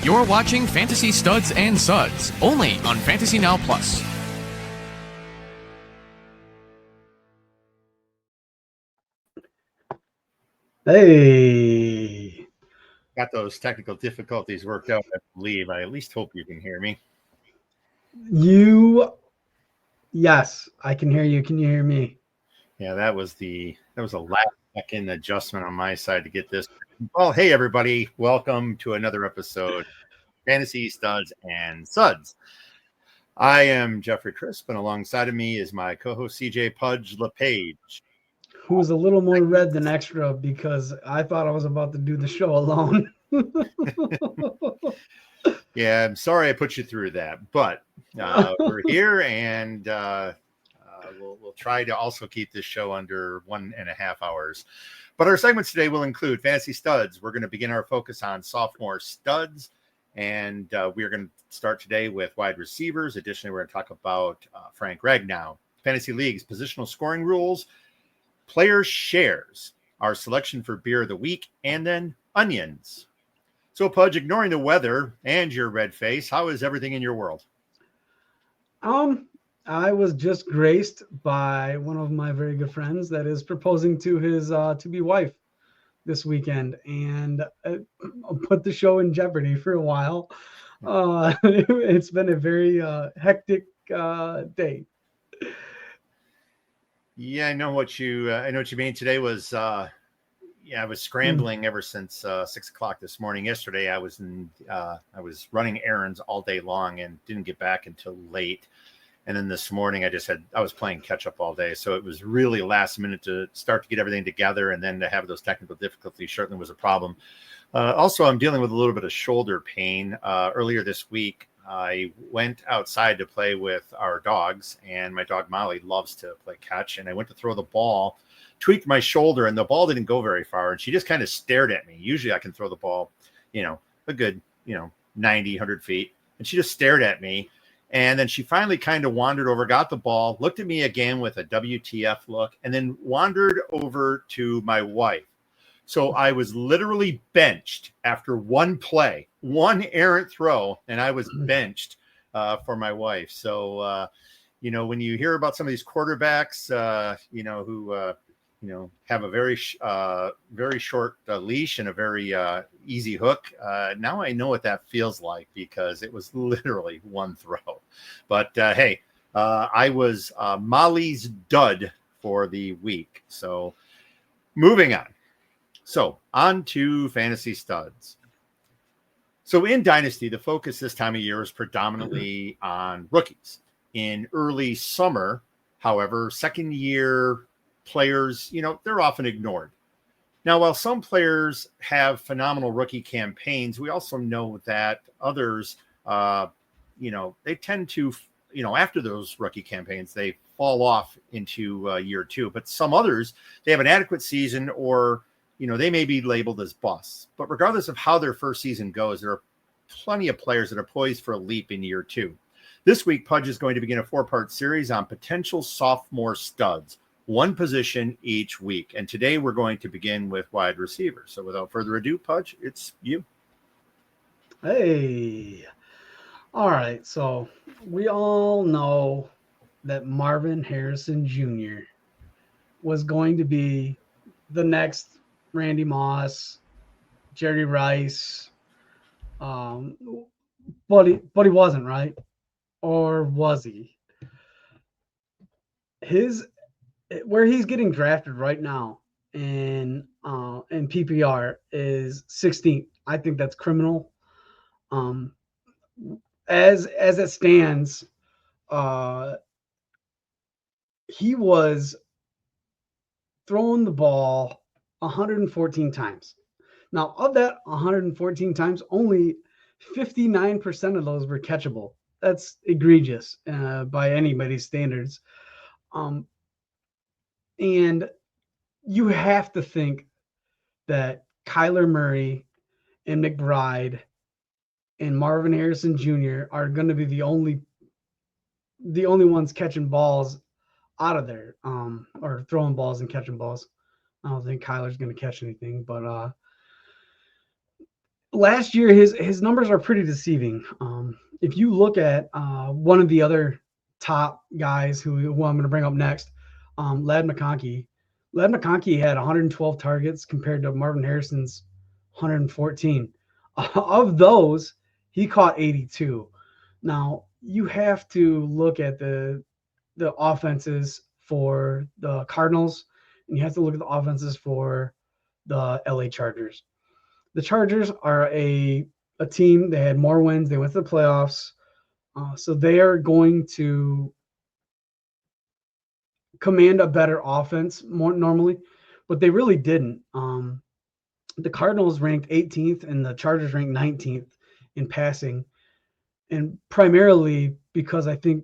You're watching Fantasy Studs and Suds, only on Fantasy Now Plus. Hey. Got those technical difficulties worked out, I believe. I at least hope you can hear me. Yes, I can hear you. Can you hear me? Yeah, that was a last second adjustment on my side to get this. Well, hey everybody, welcome to another episode of Fantasy Studs and Suds. I am Jeffrey Crisp, and alongside of me is my co-host CJ Pudge LePage. Who's a little more red than extra because I thought I was about to do the show alone. Yeah, I'm sorry I put you through that, but we're here, and we'll try to also keep this show under 1.5 hours. But our segments today will include Fantasy Studs. We're going to begin our focus on sophomore studs, and we're going to start today with wide receivers. Additionally, we're going to talk about Frank Ragnow, Fantasy Leagues, positional scoring rules, player shares, our selection for beer of the week, and then onions. So, Pudge, ignoring the weather and your red face, how is everything in your world? I was just graced by one of my very good friends that is proposing to his to-be wife this weekend, and put the show in jeopardy for a while. It's been a very hectic day. Yeah, I know what you mean. Today was I was scrambling ever since 6 o'clock this morning. Yesterday, I was running errands all day long and didn't get back until late. And then this morning, I was playing catch up all day. So it was really last minute to start to get everything together. And then to have those technical difficulties certainly was a problem. Also, I'm dealing with a little bit of shoulder pain. Earlier this week, I went outside to play with our dogs, and my dog Molly loves to play catch. And I went to throw the ball, tweaked my shoulder, and the ball didn't go very far. And she just kind of stared at me. Usually I can throw the ball, a good, 90, 100 feet. And she just stared at me. And then she finally kind of wandered over, got the ball, looked at me again with a WTF look, and then wandered over to my wife. So I was literally benched after one play, one errant throw, and I was benched for my wife. So, when you hear about some of these quarterbacks, who have a very short leash and a very easy hook. Now I know what that feels like because it was literally one throw. But hey, I was Molly's dud for the week. So moving on. So on to Fantasy Studs. So in Dynasty, the focus this time of year is predominantly on rookies. In early summer, however, second year players, they're often ignored. Now, while some players have phenomenal rookie campaigns, we also know that others, they tend to, after those rookie campaigns, they fall off into year two. But some others, they have an adequate season or, they may be labeled as busts. But regardless of how their first season goes, there are plenty of players that are poised for a leap in year two. This week, Pudge is going to begin a 4-part series on potential sophomore studs, one position each week. And today we're going to begin with wide receivers. So without further ado, Pudge, it's you. Hey. All right. So we all know that Marvin Harrison Jr. was going to be the next Randy Moss, Jerry Rice. But he wasn't, right? Or was he? Where he's getting drafted right now in PPR is 16th. I think that's criminal. As it stands, he was throwing the ball 114 times. Now, of that 114 times, only 59% of those were catchable. That's egregious by anybody's standards. And you have to think that Kyler Murray and McBride and Marvin Harrison Jr. are going to be the only ones catching balls out of there, or throwing balls and catching balls. I don't think Kyler's going to catch anything, but last year his numbers are pretty deceiving. If you look at one of the other top guys who I'm going to bring up next, Lad McConkey. Lad McConkey had 112 targets compared to Marvin Harrison's 114. Of those, he caught 82. Now you have to look at the offenses for the Cardinals, and you have to look at the offenses for the LA Chargers. The Chargers are a team. They had more wins. They went to the playoffs. So they are going to command a better offense more normally, but they really didn't. The Cardinals ranked 18th and the Chargers ranked 19th in passing, and primarily because I think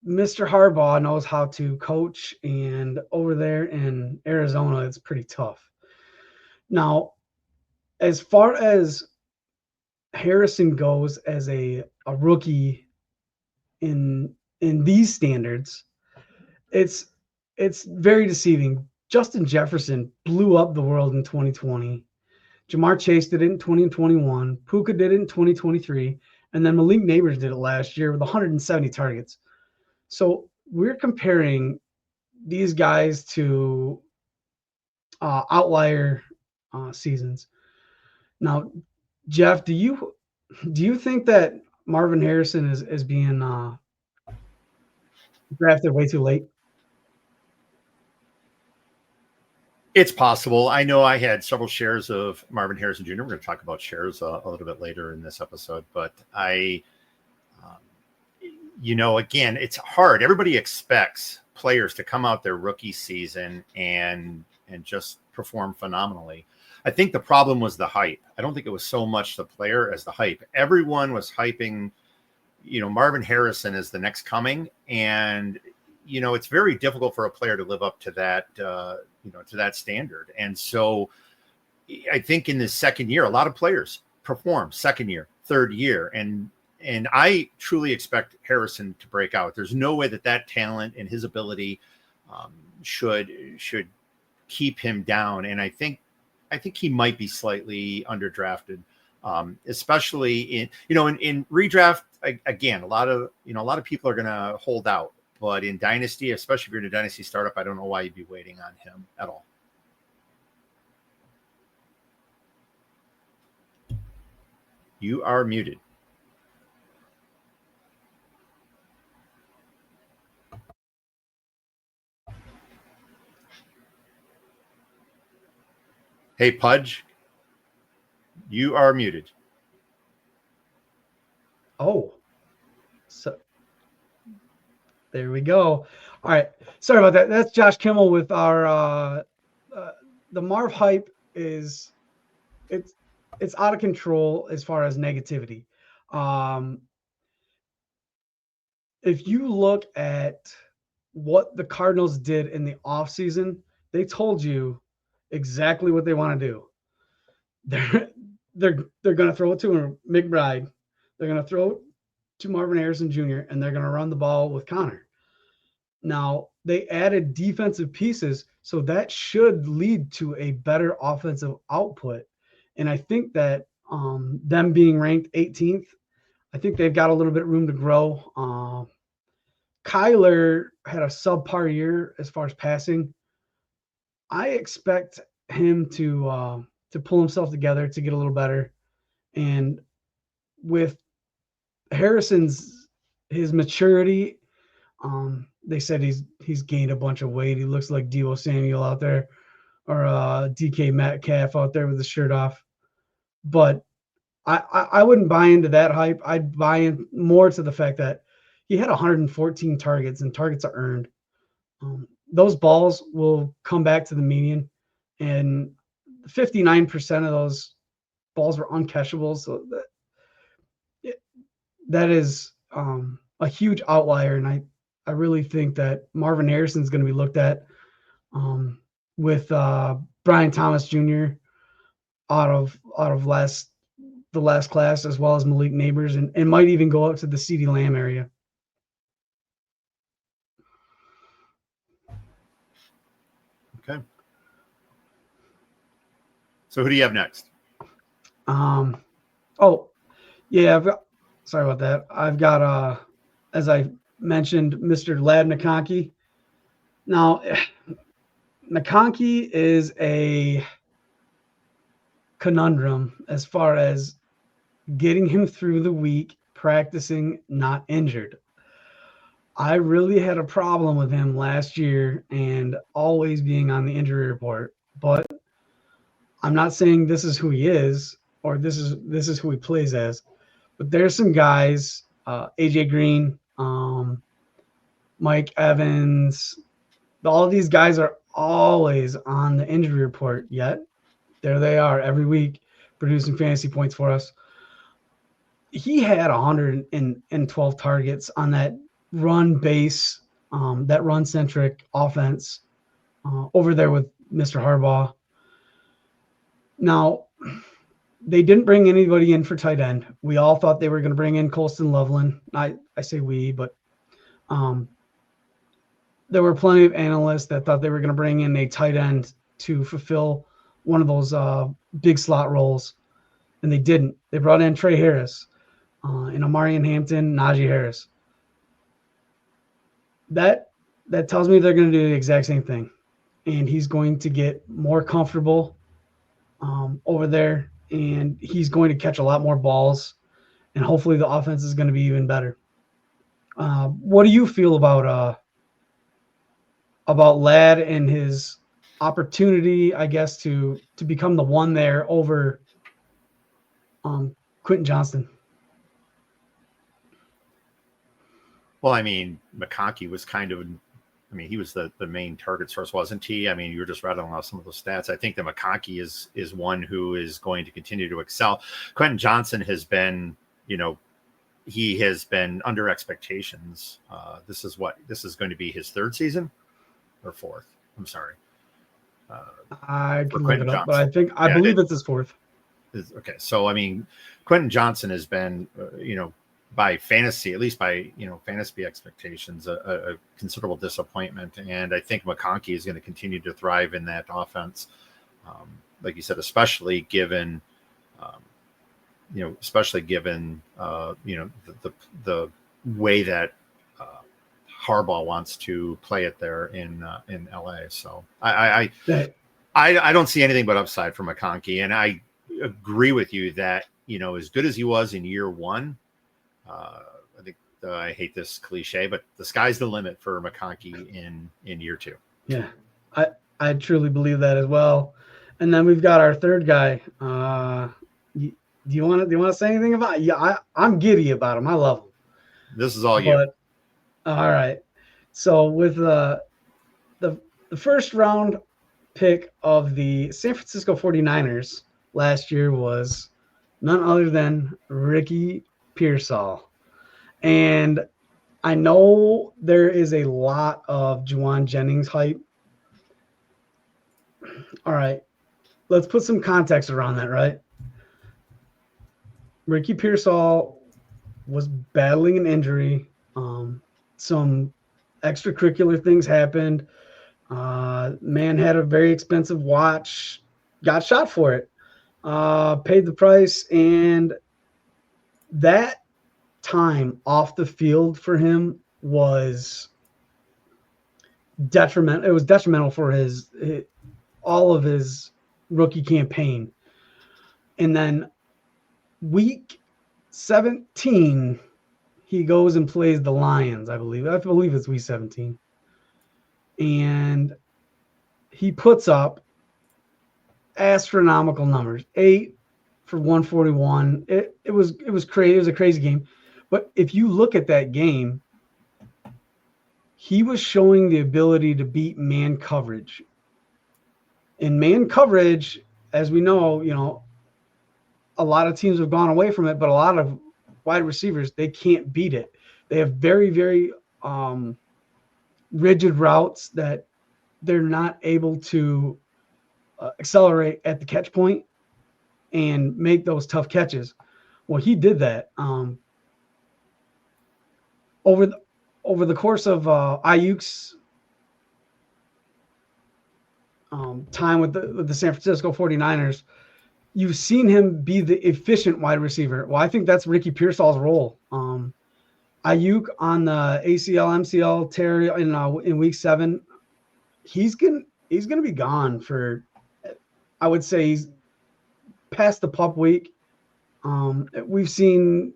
Mr. Harbaugh knows how to coach, and over there in Arizona, it's pretty tough. Now, as far as Harrison goes as a rookie in these standards, it's very deceiving. Justin Jefferson blew up the world in 2020. Jamar Chase did it in 2021. Puka did it in 2023. And then Malik Neighbors did it last year with 170 targets. So we're comparing these guys to outlier seasons. Now, Jeff, do you think that Marvin Harrison is being drafted way too late? It's possible. I know I had several shares of Marvin Harrison Jr. We're going to talk about shares a little bit later in this episode, but again, it's hard. Everybody expects players to come out their rookie season and just perform phenomenally. I think the problem was the hype. I don't think it was so much the player as the hype. Everyone was hyping, Marvin Harrison as the next coming, and it's very difficult for a player to live up to that, to that standard. And so I think in the second year, a lot of players perform second year, third year, and I truly expect Harrison to break out. There's no way that talent and his ability should keep him down. And I think he might be slightly underdrafted, especially in redraft. Again, a lot of people are going to hold out, but in dynasty, especially if you're in a dynasty startup, I don't know why you'd be waiting on him at all. You are muted. Hey, Pudge, you are muted. Oh, so there we go. All right. Sorry about that. That's Josh Kimmel with our the Marv hype is it's out of control as far as negativity. If you look at what the Cardinals did in the offseason, they told you exactly what they want to do. They're going to throw it to McBride. They're going to throw it to Marvin Harrison Jr., and they're going to run the ball with Connor. Now, they added defensive pieces, so that should lead to a better offensive output. And I think that them being ranked 18th, I think they've got a little bit of room to grow. Kyler had a subpar year as far as passing. I expect him to pull himself together to get a little better. And with his maturity, they said he's gained a bunch of weight. He looks like Deebo Samuel out there, or DK Metcalf out there with the shirt off. But I wouldn't buy into that hype. I'd buy in more to the fact that he had 114 targets, and targets are earned. Those balls will come back to the median, and 59% of those balls were uncatchable. So that is a huge outlier, and I really think that Marvin Harrison is going to be looked at with Brian Thomas Jr. out of the last class, as well as Malik Neighbors, and might even go up to the CeeDee Lamb area. Okay. So who do you have next? Oh, yeah. Sorry about that. I've got, as I mentioned, Mr. Lad McConkey. Now, McConkey is a conundrum as far as getting him through the week, practicing, not injured. I really had a problem with him last year and always being on the injury report. But I'm not saying this is who he is or this is who he plays as. But there's some guys, AJ Green, Mike Evans. All of these guys are always on the injury report. Yet there they are every week producing fantasy points for us. He had 112 targets on that run base, that run centric offense over there with Mr. Harbaugh. Now, they didn't bring anybody in for tight end. We all thought they were going to bring in Colston Loveland. I say we, but there were plenty of analysts that thought they were going to bring in a tight end to fulfill one of those big slot roles, and they didn't. They brought in Trey Harris and Amarian Hampton, Najee Harris. That tells me they're going to do the exact same thing, and he's going to get more comfortable over there, and he's going to catch a lot more balls, and hopefully the offense is going to be even better. What do you feel about Ladd and his opportunity, I guess, to become the one there over Quentin Johnston? Well, I mean, McConkey was he was the main target source, wasn't he? I mean, you were just rattling off some of those stats. I think that McConkey is one who is going to continue to excel. Quentin Johnson has been, he has been under expectations. This is going to be his third season or fourth. I'm sorry. I can look it up, but I believe it's his fourth. Okay. So, I mean, Quentin Johnson has been, by fantasy, at least by fantasy expectations, a considerable disappointment. And I think McConkey is going to continue to thrive in that offense, like you said, especially given the way that Harbaugh wants to play it there in LA. So I don't see anything but upside for McConkey, and I agree with you that as good as he was in year one. I think I hate this cliche, but the sky's the limit for McConkey in year two. Yeah, I truly believe that as well. And then we've got our third guy. Do you want to say anything about? Yeah, I'm giddy about him. I love him. This is all you. All right. So with the first round pick of the San Francisco 49ers last year was none other than Ricky Pearsall. And I know there is a lot of Juwan Jennings hype. All right. Let's put some context around that, right? Ricky Pearsall was battling an injury. Some extracurricular things happened. Man had a very expensive watch, got shot for it, paid the price, and that time off the field for him was detrimental. It was detrimental for all of his rookie campaign. And then week 17, he goes and plays the Lions, I believe. I believe it's week 17. And he puts up astronomical numbers. 8 for 141. It was crazy. It was a crazy game. But if you look at that game, he was showing the ability to beat man coverage. In man coverage, as we know, a lot of teams have gone away from it, but a lot of wide receivers, they can't beat it. They have very, very rigid routes that they're not able to accelerate at the catch point and make those tough catches. Well, he did that. Over the course of Ayuk's time with the San Francisco 49ers, you've seen him be the efficient wide receiver. Well, I think that's Ricky Pearsall's role. Ayuk on the ACL MCL tear in week 7, he's gonna be gone for, I would say, he's past the pup week. We've seen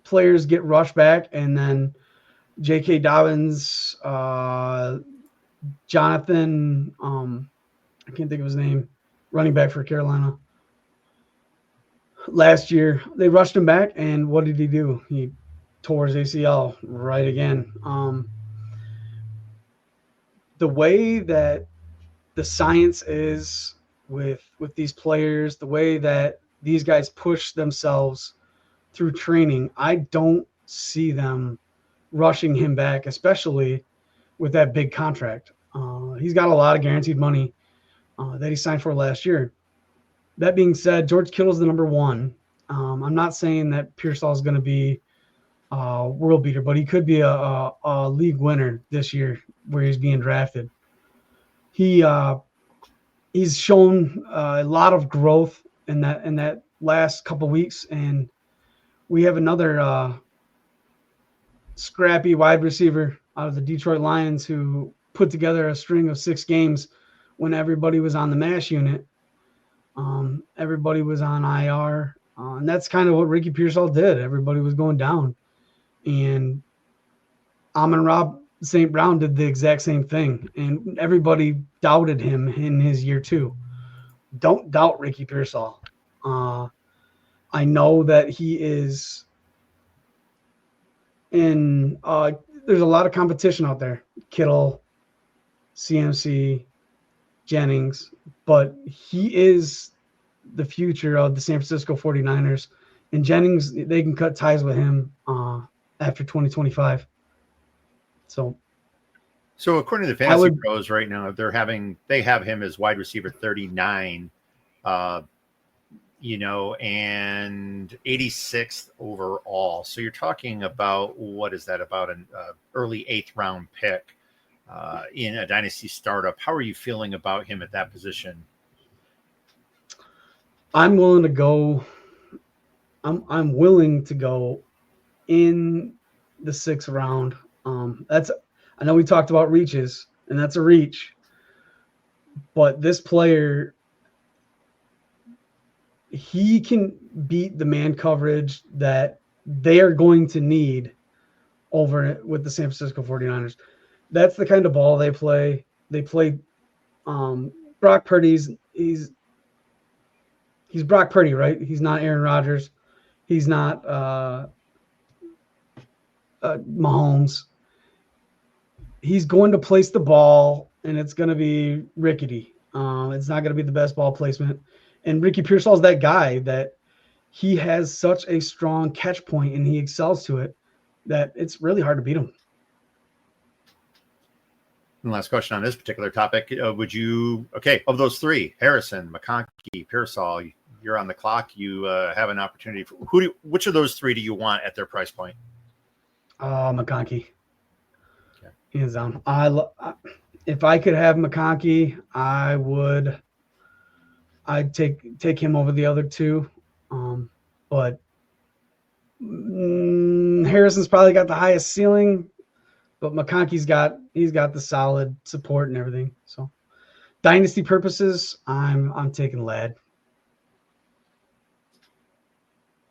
players get rushed back, and then J.K. Dobbins, Jonathan, I can't think of his name, running back for Carolina. Last year, they rushed him back, and what did he do? He tore his ACL right again. The way that the science is with these players, the way that these guys push themselves through training, I don't see them rushing him back, especially with that big contract. He's got a lot of guaranteed money that he signed for last year. That being said, George Kittle's the number 1. I'm not saying that Pearsall is going to be a world beater, but he could be a league winner this year where he's being drafted. He's shown a lot of growth in that last couple weeks, and we have another scrappy wide receiver out of the Detroit Lions who put together a string of 6 games when everybody was on the MASH unit. Everybody was on IR, and that's kind of what Ricky Pearsall did. Everybody was going down, and Amon-Ra St. Brown did the exact same thing, and everybody doubted him in his year 2. Don't doubt Ricky Pearsall. I know that he is in there's a lot of competition out there. Kittle, CMC, Jennings, but he is the future of the San Francisco 49ers. And Jennings, they can cut ties with him after 2025. So according to the fantasy pros right now, they have him as wide receiver 39, and 86th overall. So you're talking about, what is that, about an early 8th round pick in a dynasty startup. How are you feeling about him at that position? I'm willing to go. I'm willing to go in the 6th round. I know we talked about reaches, and that's a reach, but this player, he can beat the man coverage that they are going to need over with the San Francisco 49ers. That's the kind of ball they play. They play Brock Purdy's. He's Brock Purdy, right? He's not Aaron Rodgers. He's not Mahomes. He's going to place the ball, and it's going to be rickety. It's not going to be the best ball placement. And Ricky Pearsall is that guy that he has such a strong catch point, and he excels to it, that it's really hard to beat him. And last question on this particular topic. Of those 3, Harrison, McConkey, Pearsall, you're on the clock. You have an opportunity. Which of those 3 do you want at their price point? McConkey. Okay. Hands down. If I could have McConkey, I'd take him over the other 2. But Harrison's probably got the highest ceiling, but McConkey's got the solid support and everything. So dynasty purposes, I'm taking Ladd.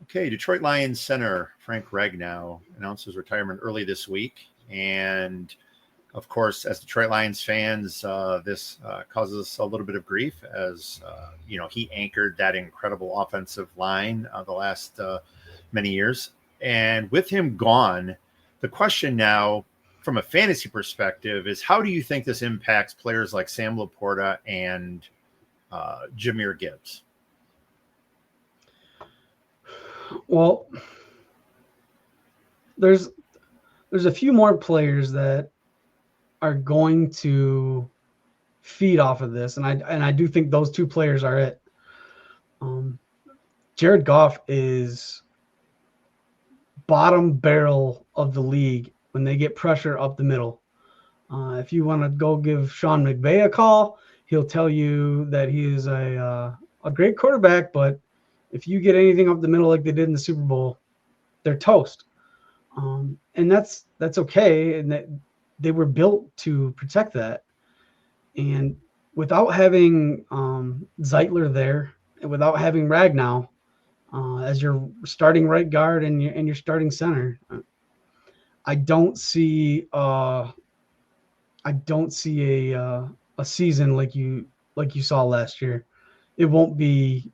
Okay, Detroit Lions center Frank Ragnow announced his retirement early this week. And, of course, as Detroit Lions fans, this causes us a little bit of grief as, he anchored that incredible offensive line the last many years. And with him gone, the question now from a fantasy perspective is, how do you think this impacts players like Sam Laporta and Jahmyr Gibbs? Well, there's a few more players that are going to feed off of this, and I do think those 2 players are it. Jared Goff is bottom barrel of the league when they get pressure up the middle. If you want to go give Sean McVay a call, he'll tell you that he is a a great quarterback, but if you get anything up the middle like they did in the Super Bowl, they're toast. And that's okay, and that they were built to protect that. And without having Zeitler there, and without having Ragnow as your starting right guard and your starting center, I don't see a season like you saw last year. It won't be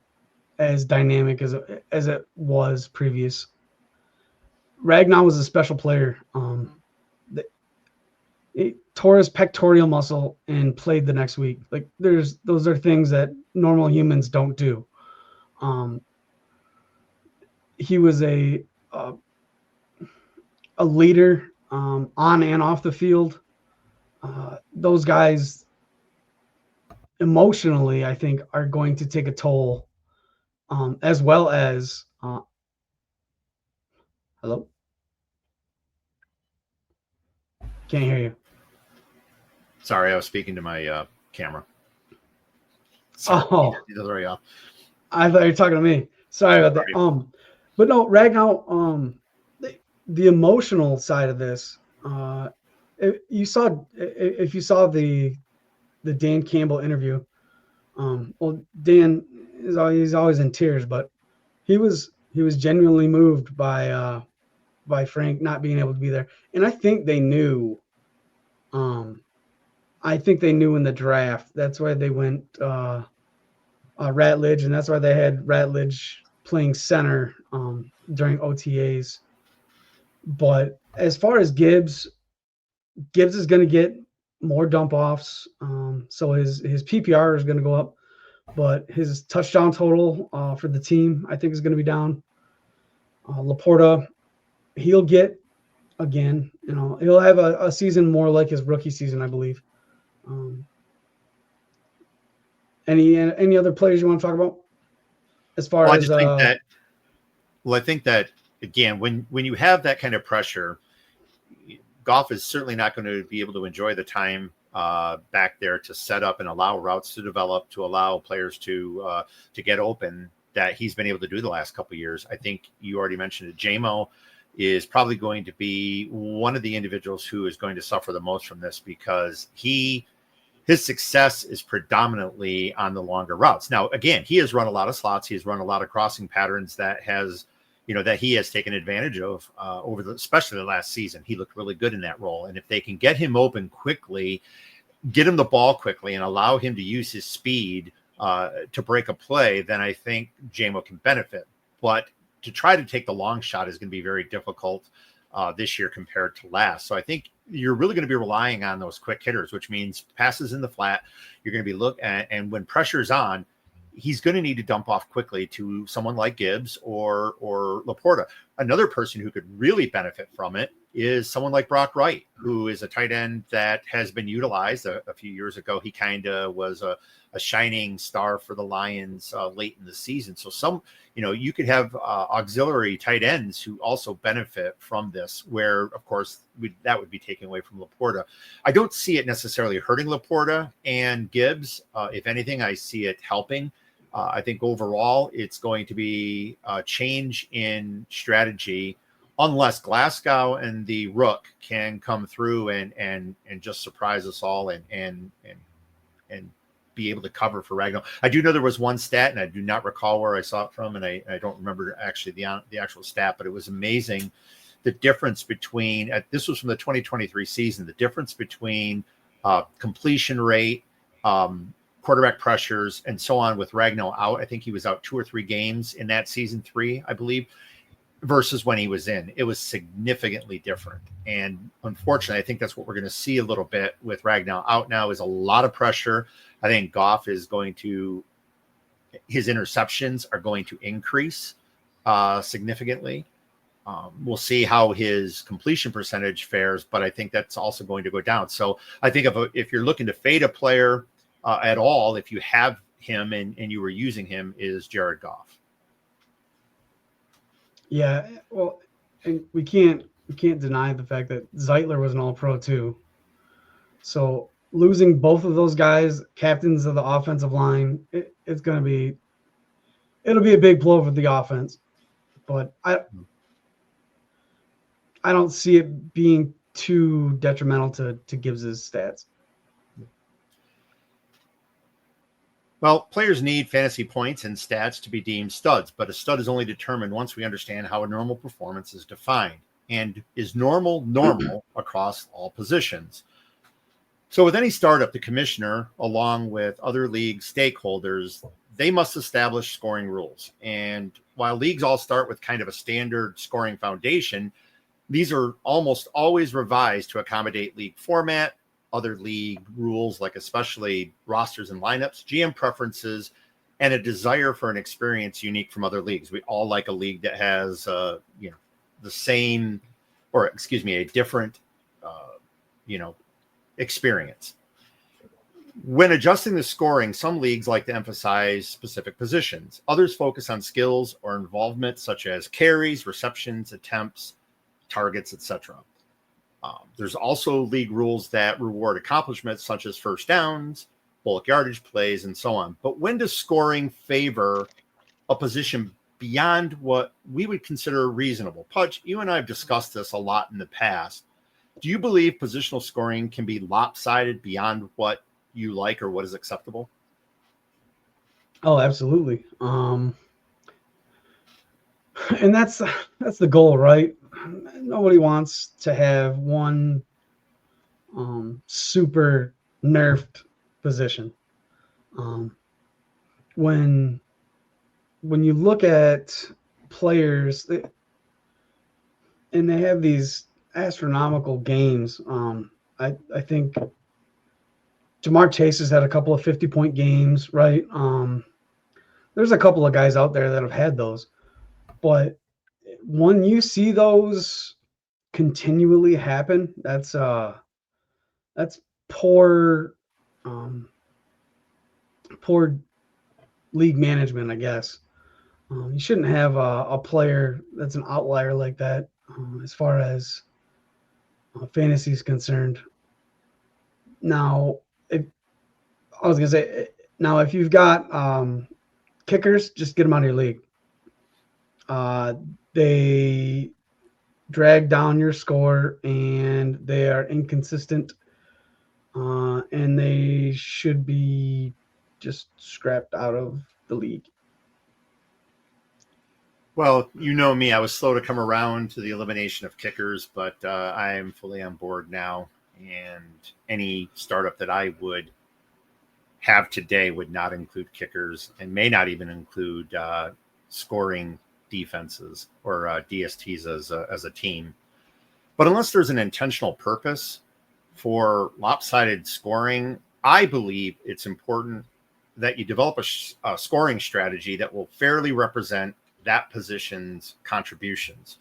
as dynamic as it was previous. Ragnar was a special player. It tore his pectoral muscle and played the next week. Like those are things that normal humans don't do. He was a leader on and off the field. Those guys emotionally, I think, are going to take a toll, as well as hello. Can't hear you. Sorry, I was speaking to my camera. Sorry, Oh, the other way off. I thought you were talking to me. Sorry about that. But no, Ragnar, the emotional side of this, if you saw the Dan Campbell interview, well, Dan he's always in tears, but he was genuinely moved by Frank not being able to be there, and I think they knew. I think they knew in the draft. That's why they went Ratledge, and that's why they had Ratledge playing center during OTAs. But as far as Gibbs is going to get more dump offs, so his PPR is going to go up, but his touchdown total for the team I think is going to be down. Laporta, he'll get again. He'll have a season more like his rookie season, I believe. Any other players you want to talk about? As far as I think that again, when you have that kind of pressure, Goff is certainly not going to be able to enjoy the time back there to set up and allow routes to develop, to allow players to get open that he's been able to do the last couple of years. I think you already mentioned it. JMO is probably going to be one of the individuals who is going to suffer the most from this because his success is predominantly on the longer routes. Now, again, he has run a lot of slots. He has run a lot of crossing patterns that he has taken advantage of especially the last season. He looked really good in that role. And if they can get him open quickly, get him the ball quickly and allow him to use his speed to break a play, then I think JMO can benefit. But to try to take the long shot is going to be very difficult this year compared to last. So I think you're really going to be relying on those quick hitters, which means passes in the flat. You're going to be and when pressure's on, he's going to need to dump off quickly to someone like Gibbs or Laporta. Another person who could really benefit from it is someone like Brock Wright, who is a tight end that has been utilized a few years ago. He kind of was a shining star for the Lions late in the season. So you could have auxiliary tight ends who also benefit from this, where of course that would be taken away from Laporta. I don't see it necessarily hurting Laporta and Gibbs. If anything, I see it helping. I think overall it's going to be a change in strategy unless Glasgow and the Rook can come through and just surprise us all and be able to cover for Ragnar. I do know there was one stat, and I do not recall where I saw it from, and I don't remember actually the actual stat, but it was amazing the difference between this was from the 2023 season, the difference between completion rate, quarterback pressures, and so on with Ragnar out. I think he was out 2 or 3 games in that season 3, I believe, versus when he was in. It was significantly different. And unfortunately, I think that's what we're going to see a little bit with Ragnar out now is a lot of pressure. I think Goff is his interceptions are going to increase significantly. We'll see how his completion percentage fares, but I think that's also going to go down. So I think if you're looking to fade a player at all, if you have him and you were using him, is Jared Goff. Yeah, well, and we can't deny the fact that Zeitler was an All-Pro too. So losing both of those guys, captains of the offensive line, it's going to be it'll be a big blow for the offense, but I don't see it being too detrimental to Gibbs's stats. Well, players need fantasy points and stats to be deemed studs, but a stud is only determined once we understand how a normal performance is defined and is normal across all positions. So with any startup, the commissioner, along with other league stakeholders, they must establish scoring rules. And while leagues all start with kind of a standard scoring foundation, these are almost always revised to accommodate league format, other league rules, like especially rosters and lineups, GM preferences, and a desire for an experience unique from other leagues. We all like a league that has, the same, or excuse me, a different, experience. When adjusting the scoring, some leagues like to emphasize specific positions. Others focus on skills or involvement, such as carries, receptions, attempts, targets, etc. There's also league rules that reward accomplishments such as first downs, bulk yardage plays, and so on. But when does scoring favor a position beyond what we would consider reasonable? Pudge, you and I have discussed this a lot in the past. Do you believe positional scoring can be lopsided beyond what you like or what is acceptable? Oh, absolutely. And that's the goal, right? Nobody wants to have one super nerfed position. When you look at players and they have these astronomical games, I think Jamar Chase has had a couple of 50-point games, right? There's a couple of guys out there that have had those, but when you see those continually happen, that's poor league management, I guess. You shouldn't have a player that's an outlier like that as far as fantasy is concerned. Now, if you've got kickers, just get them out of your league. They drag down your score and they are inconsistent, and they should be just scrapped out of the league. Well, you know me, I was slow to come around to the elimination of kickers, but I am fully on board now. And any startup that I would have today would not include kickers and may not even include scoring defenses or DSTs as a team. But unless there's an intentional purpose for lopsided scoring, I believe it's important that you develop a scoring strategy that will fairly represent that position's contributions.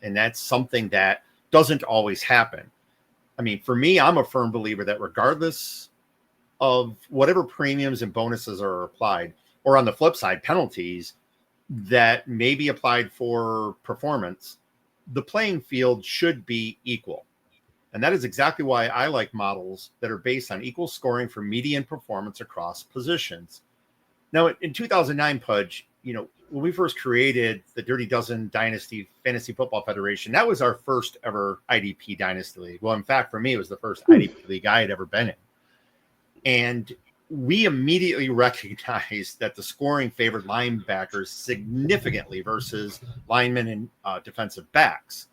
And that's something that doesn't always happen. I mean, for me, I'm a firm believer that regardless of whatever premiums and bonuses are applied, or on the flip side, penalties that may be applied for performance, the playing field should be equal. And that is exactly why I like models that are based on equal scoring for median performance across positions. Now, in 2009, Pudge, when we first created the Dirty Dozen Dynasty Fantasy Football Federation, that was our first ever IDP Dynasty League. Well, in fact, for me, it was the first IDP league I had ever been in. And we immediately recognized that the scoring favored linebackers significantly versus linemen and defensive backs.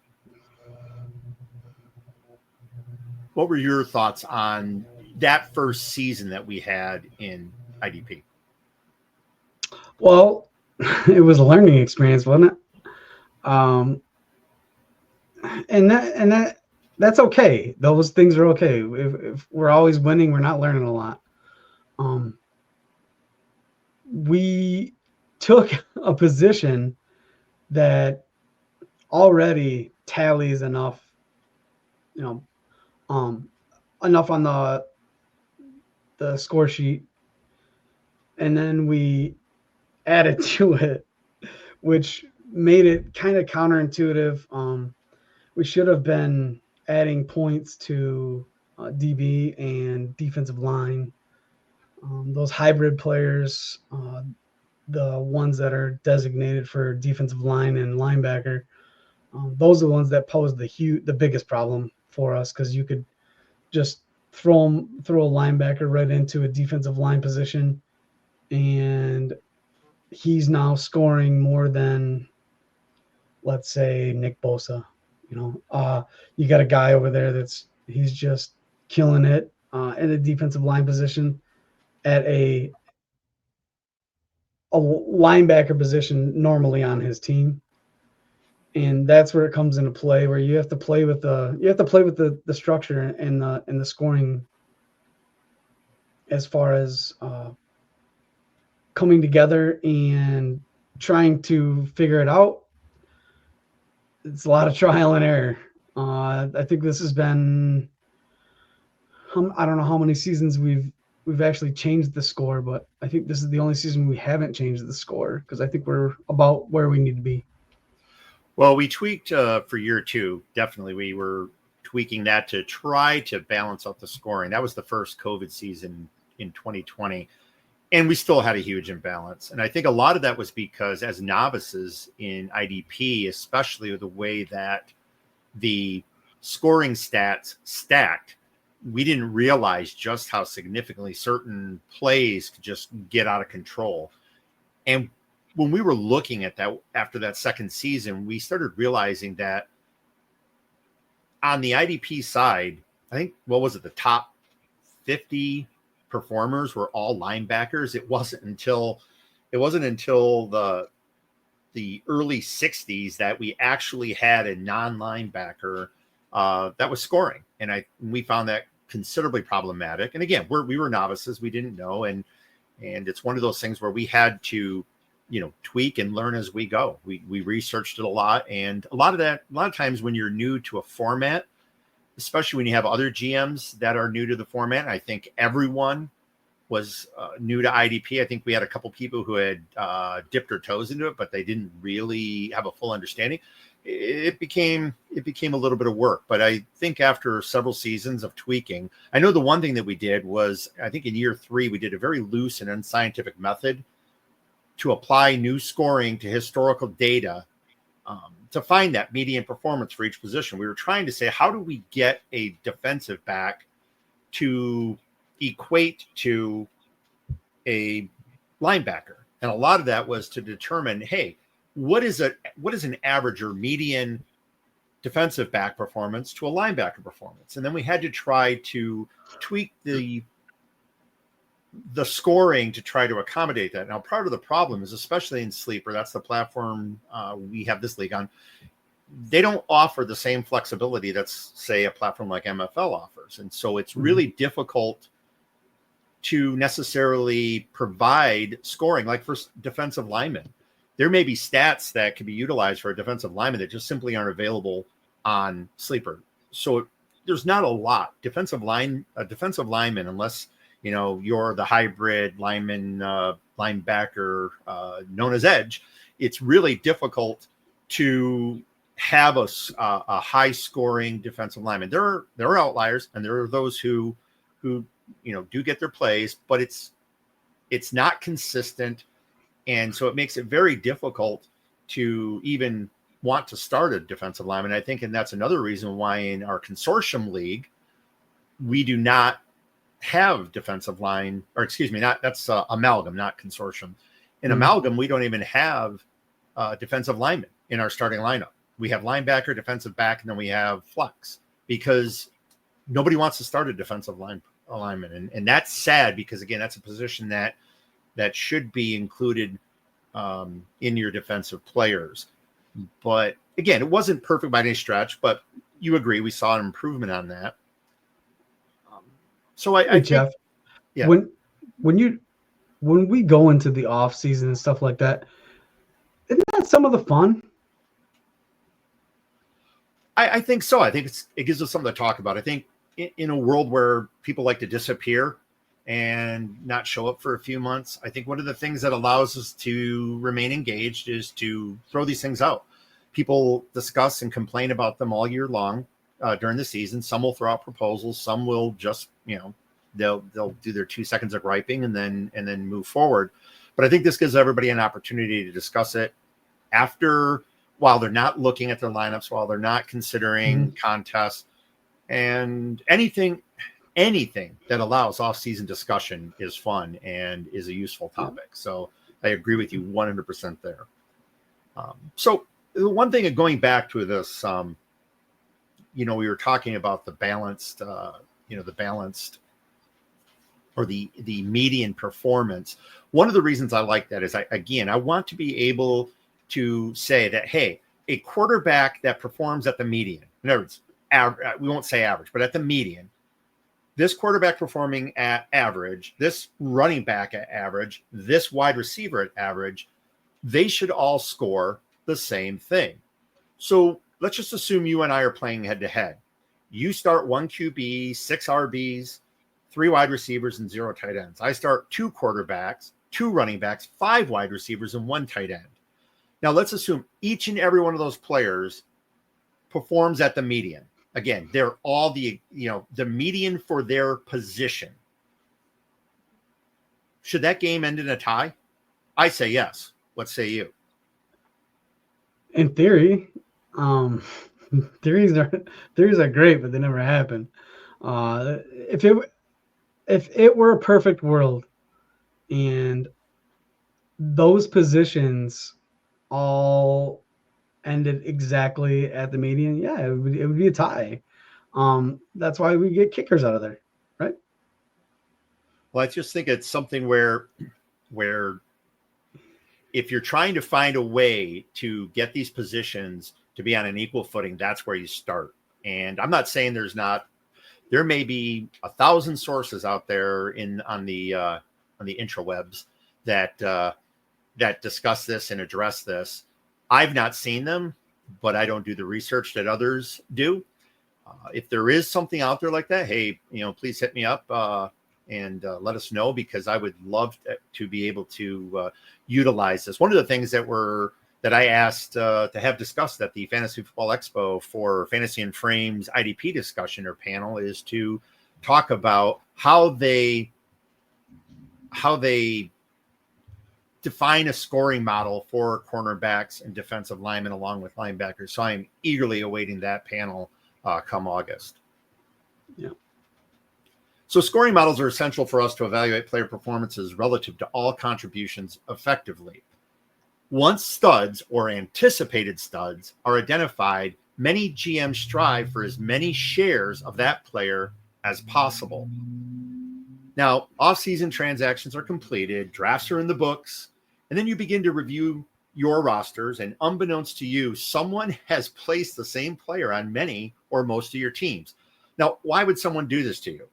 What were your thoughts on that first season that we had in IDP? Well, it was a learning experience, wasn't it? And that's okay. Those things are okay. If we're always winning, we're not learning a lot. We took a position that already tallies enough, enough on the score sheet, and then we added to it, which made it kind of counterintuitive. We should have been adding points to DB and defensive line. Those hybrid players, the ones that are designated for defensive line and linebacker. Those are the ones that pose the biggest problem for us, because you could just throw a linebacker right into a defensive line position, and he's now scoring more than, let's say, Nick Bosa. You got a guy over there he's just killing it in a defensive line position at a linebacker position normally on his team. And that's where it comes into play, where you have to play with the structure and the scoring, as far as coming together and trying to figure it out. It's a lot of trial and error. I think this has been, I don't know how many seasons we've actually changed the score, but I think this is the only season we haven't changed the score, because I think we're about where we need to be. Well, we tweaked for year 2. Definitely, we were tweaking that to try to balance out the scoring. That was the first COVID season in 2020. And we still had a huge imbalance. And I think a lot of that was because, as novices in IDP, especially the way that the scoring stats stacked, we didn't realize just how significantly certain plays could just get out of control. And when we were looking at that after that second season, we started realizing that on the IDP side, I think, what was it, the top 50 performers were all linebackers. It wasn't until the early 60s that we actually had a non-linebacker that was scoring, and we found that considerably problematic. And again, we were novices, we didn't know, and it's one of those things where we had to tweak and learn as we go. We researched it a lot, and a lot of times when you're new to a format, especially when you have other GMs that are new to the format. I think everyone was new to IDP. I think we had a couple people who had dipped their toes into it, but they didn't really have a full understanding. It became a little bit of work. But I think after several seasons of tweaking, I know the one thing that we did was, I think in year 3, we did a very loose and unscientific method to apply new scoring to historical data to find that median performance for each position. We were trying to say, how do we get a defensive back to equate to a linebacker? And a lot of that was to determine, hey, what is an average or median defensive back performance to a linebacker performance? And then we had to try to tweak the scoring to try to accommodate that. Now, part of the problem is, especially in Sleeper, that's the platform we have this league on, they don't offer the same flexibility that's, say, a platform like MFL offers. And so it's really difficult to necessarily provide scoring, like for defensive linemen. There may be stats that can be utilized for a defensive lineman that just simply aren't available on Sleeper. So there's not a lot. A defensive lineman, unless you're the hybrid lineman, linebacker known as edge, it's really difficult to have a high scoring defensive lineman. There are outliers, and there are those who do get their plays, but it's not consistent. And so it makes it very difficult to even want to start a defensive lineman. I think, and that's another reason why in our consortium league, we do not have defensive line, or excuse me, that's amalgam, not consortium. In amalgam, we don't even have defensive linemen in our starting lineup. We have linebacker, defensive back, and then we have flex, because nobody wants to start a defensive lineman. And that's sad, because again, that's a position that should be included in your defensive players. But again, it wasn't perfect by any stretch, but you agree, we saw an improvement on that. So I think, Jeff, yeah. when we go into the off season and stuff like that, isn't that some of the fun? I think so. I think it gives us something to talk about. I think in a world where people like to disappear and not show up for a few months, I think one of the things that allows us to remain engaged is to throw these things out. People discuss and complain about them all year long during the season. Some will throw out proposals. Some will just, they'll do their 2 seconds of griping and then move forward. But I think this gives everybody an opportunity to discuss it after, while they're not looking at their lineups, while they're not considering contests, and anything that allows off-season discussion is fun and is a useful topic. So I agree with you 100% there. So the one thing, going back to this, we were talking about the balanced, or the median performance. One of the reasons I like that is I want to be able to say that, hey, a quarterback that performs at the median, in other words, we won't say average, but at the median, this quarterback performing at average, this running back at average, this wide receiver at average, they should all score the same thing. So let's just assume you and I are playing head to head. You start 1 QB, 6 RBs, 3 wide receivers, and 0 tight ends. I start 2 quarterbacks, 2 running backs, 5 wide receivers, and 1 tight end. Now let's assume each and every one of those players performs at the median. Again, they're all the median for their position. Should that game end in a tie? I say yes. What say you? In theory, theories are great, but they never happen. If it were a perfect world and those positions all ended exactly at the median, yeah, it would be a tie. That's why we get kickers out of there, right? Well, I just think it's something where if you're trying to find a way to get these positions to be on an equal footing, that's where you start. And I'm not saying there may be 1,000 sources out there on the intrawebs that discuss this and address this. I've not seen them, but I don't do the research that others do. If there is something out there like that, hey, please hit me up and let us know, because I would love to be able to utilize this. One of the things that I asked to have discussed at the Fantasy Football Expo for Fantasy and Frames IDP discussion or panel is to talk about how they define a scoring model for cornerbacks and defensive linemen along with linebackers. So I'm eagerly awaiting that panel come August. Yeah. So scoring models are essential for us to evaluate player performances relative to all contributions effectively. Once studs or anticipated studs are identified, many GMs strive for as many shares of that player as possible. Now, off-season transactions are completed, drafts are in the books, and then you begin to review your rosters, and unbeknownst to you, someone has placed the same player on many or most of your teams. Now, why would someone do this to you?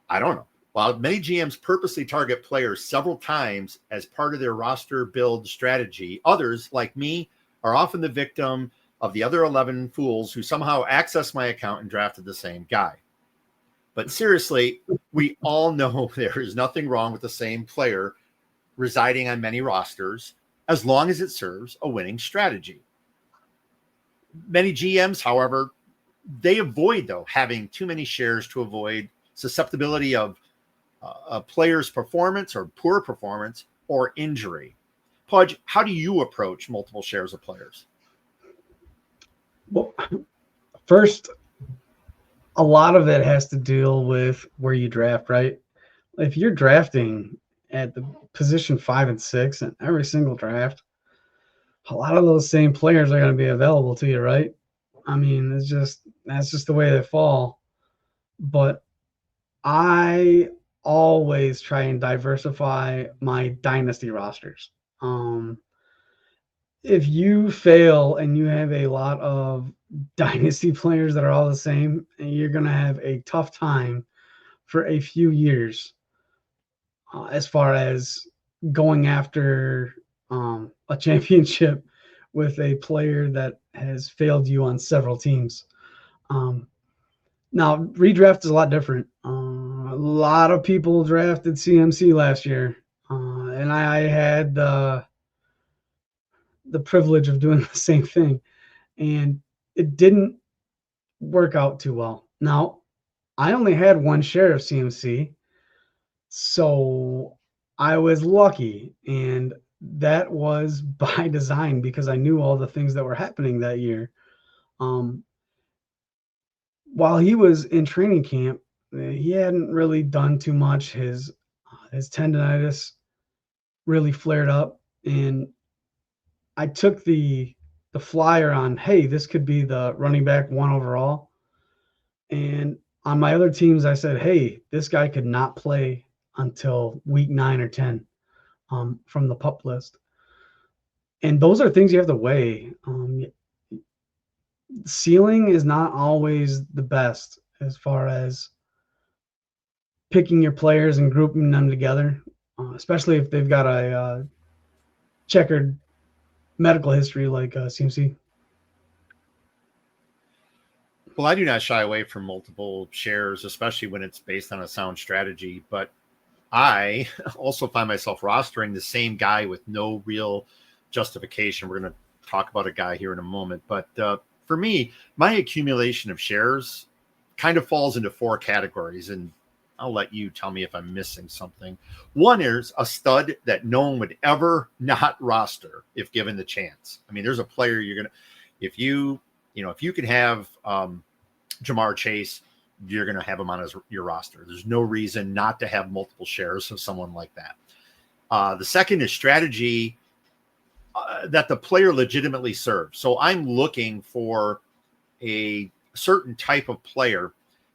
I don't know. While many GMs purposely target players several times as part of their roster build strategy, others, like me, are often the victim of the other 11 fools who somehow accessed my account and drafted the same guy. But seriously, we all know there is nothing wrong with the same player residing on many rosters as long as it serves a winning strategy. Many GMs, however, they avoid, though, having too many shares to avoid susceptibility of a player's performance or poor performance or injury. Pudge, how do you approach multiple shares of players? Well, first, a lot of it has to deal with where you draft, right? If you're drafting at the position 5 and 6 in every single draft, a lot of those same players are going to be available to you, right? I mean, that's just the way they fall. But I always try and diversify my dynasty rosters. If you fail and you have a lot of dynasty players that are all the same, you're going to have a tough time for a few years as far as going after a championship with a player that has failed you on several teams. Now, redraft is a lot different. A lot of people drafted CMC last year, and I had the privilege of doing the same thing, and it didn't work out too well. Now, I only had one share of CMC, so I was lucky, and that was by design because I knew all the things that were happening that year. Um, while he was in training camp, he hadn't really done too much. His tendonitis really flared up, and I took the flyer on, hey, this could be the running back 1 overall. And on my other teams, I said, hey, this guy could not play until week 9 or 10 from the pup list. And those are things you have to weigh. Ceiling is not always the best as far as picking your players and grouping them together, especially if they've got a checkered medical history like CMC. Well, I do not shy away from multiple shares, especially when it's based on a sound strategy. But I also find myself rostering the same guy with no real justification. We're going to talk about a guy here in a moment. But for me, my accumulation of shares kind of falls into 4 categories. And I'll let you tell me if I'm missing something. One is a stud that no one would ever not roster if given the chance. I mean, there's a player you're going to, if you can have Jamar Chase, you're going to have him on your roster. There's no reason not to have multiple shares of someone like that. The second is strategy that the player legitimately serves. So I'm looking for a certain type of player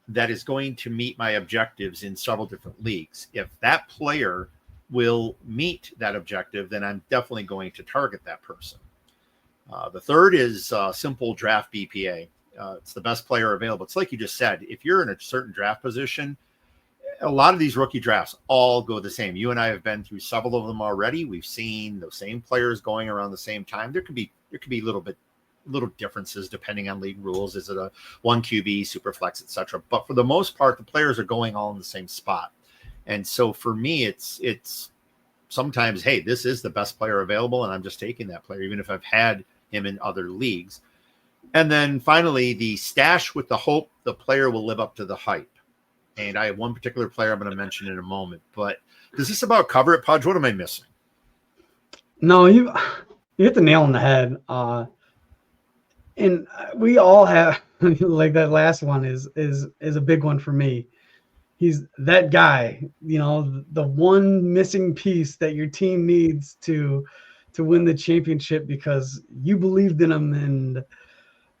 that is going to meet my objectives in several different leagues. If that player will meet that objective, then I'm definitely going to target that person. The third is simple draft BPA. It's the best player available. It's like you just said, if you're in a certain draft position, a lot of these rookie drafts all go the same. You and I have been through several of them already. We've seen the same players going around the same time. There could be little differences depending on league rules. Is it a 1 QB, super flex, etc.? But for the most part, the players are going all in the same spot. And so for me, it's sometimes, hey, this is the best player available, and I'm just taking that player, even if I've had him in other leagues. And then finally, the stash with the hope the player will live up to the hype. And I have one particular player I'm going to mention in a moment. But does this about cover it, Pudge? What am I missing? No, you hit the nail on the head. And we all have like that last one is a big one for me. He's that guy, the one missing piece that your team needs to win the championship because you believed in him and